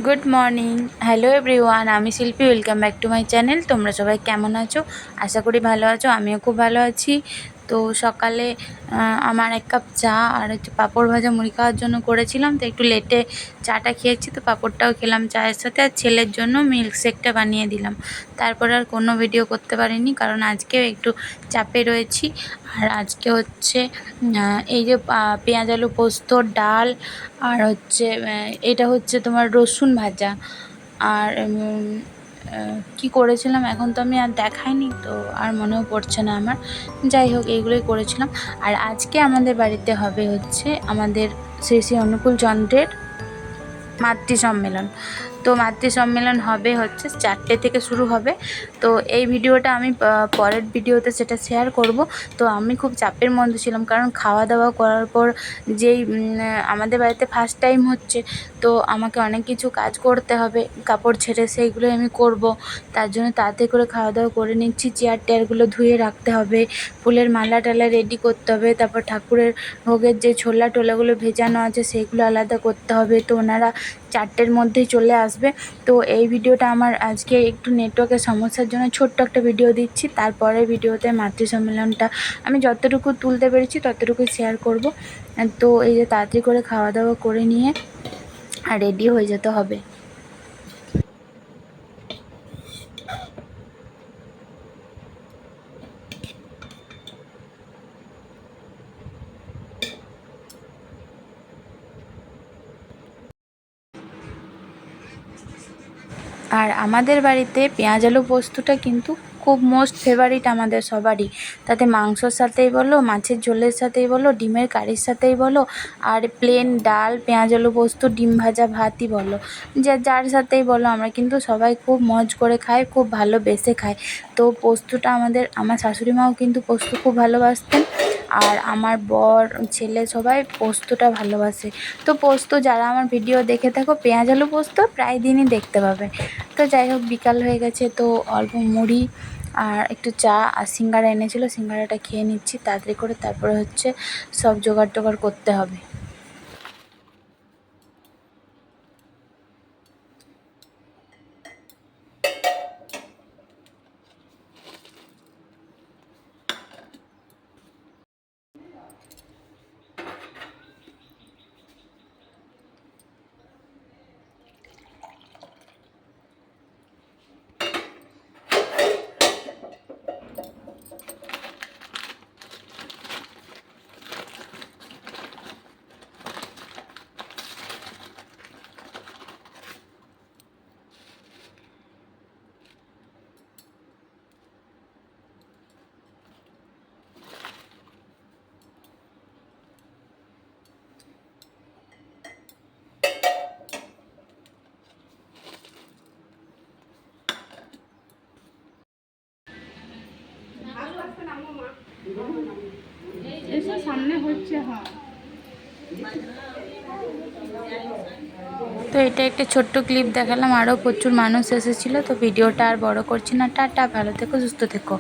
Good morning, hello everyone, আমি শিল্পী। Welcome back to my channel. তোমরা সবাই কেমন আছো? আশা করি ভালো আছো। আমিও খুব ভালো আছি। তো সকালে আমার 1 কাপ চা আর হচ্ছে পাঁপড় ভাজা মুড়ি খাওয়ার জন্য করেছিলাম, তো একটু লেটে চাটা খেয়েছি, তো পাঁপড়টাও খেলাম চায়ের সাথে। আর ছেলের জন্য মিল্ক শেকটা বানিয়ে দিলাম। তারপর আর কোনো ভিডিও করতে পারিনি, কারণ আজকেও একটু চাপে রয়েছি। আর আজকে হচ্ছে এই যে পেঁয়াজ আলু পোস্ত, ডাল, আর হচ্ছে এটা হচ্ছে তোমার রসুন ভাজা। আর কি করেছিলাম এখন তো আমি আর দেখাইনি, তো আর মনেও পড়ছে না আমার। যাই হোক, এইগুলোই করেছিলাম। আর আজকে আমাদের বাড়িতে হবে হচ্ছে আমাদের শ্রী শ্রী অনুকূল চন্দ্রের মাতৃ সম্মেলন। তো মাতৃ সম্মেলন হবে হচ্ছে 4টে থেকে শুরু হবে। তো এই ভিডিওটা আমি পরের ভিডিওতে সেটা শেয়ার করব। তো আমি খুব চাপের মধ্যে ছিলাম, কারণ খাওয়া দাওয়া করার পর যেই আমাদের বাড়িতে ফার্স্ট টাইম হচ্ছে, তো আমাকে অনেক কিছু কাজ করতে হবে, কাপড় ছেড়ে সেইগুলোই আমি করব। তার জন্য তাড়াতাড়ি করে খাওয়া দাওয়া করে নিচ্ছি। চেয়ার টেয়ারগুলো ধুয়ে রাখতে হবে, ফুলের মালা টালা রেডি করতে হবে, তারপর ঠাকুরের ভোগের যে ছোলা টোলাগুলো ভেজানো আছে সেইগুলো আলাদা করতে হবে। তো ওনারা 4টের মধ্যেই চলে আসবে। তো এই ভিডিওটা আমার আজকে একটু নেটওয়ার্কের সমস্যার জন্য ছোট্ট একটা ভিডিও দিচ্ছি। তারপরের ভিডিওতে মাতৃ সম্মেলনটা আমি যতটুকু তুলতে পেরেছি ততটুকুই শেয়ার করব। তো এই যে তাড়াতাড়ি করে খাওয়া দাওয়া করে নিয়ে আর রেডি হয়ে যেতে হবে। আর আমাদের বাড়িতে পেঁয়াজ আলু পোস্তটা কিন্তু খুব মোস্ট ফেভারিট আমাদের সবারই। তাতে মাংসর সাথেই বলো, মাছের ঝোলের সাথেই বলো, ডিমের কারির সাথেই বলো, আর প্লেন ডাল, পেঁয়াজ আলু পোস্ত, ডিম ভাজা ভাতই বলো, যার সাথেই বলো, আমরা কিন্তু সবাই খুব মজ করে খাই, খুব ভালোবেসে খাই। তো পোস্তটা আমার শাশুড়ি মাও কিন্তু পোস্ত খুব ভালোবাসতেন। আর আমার বর, ছেলে সবাই পোস্তটা ভালোবাসে। তো পোস্ত যারা আমার ভিডিও দেখে থাকো, পেঁয়াজ আলু পোস্ত প্রায় দিনই দেখতে পাবে। তো যাই হোক, বিকাল হয়ে গেছে, তো অল্প মুড়ি আর একটু চা আর সিঙ্গারা এনেছিল, সিঙ্গারাটা খেয়ে নিচ্ছি তাড়াতাড়ি করে। তারপরে হচ্ছে সব জোগাড় টোগাড় করতে হবে। সামনে হচ্ছে। হ্যাঁ, তো এটা একটা ছোট্ট ক্লিপ দেখালাম, আরও প্রচুর মানুষ এসেছিলো। তো ভিডিওটা আর বড় করছি না। টাটা, ভালো থেকো, সুস্থ থেকো।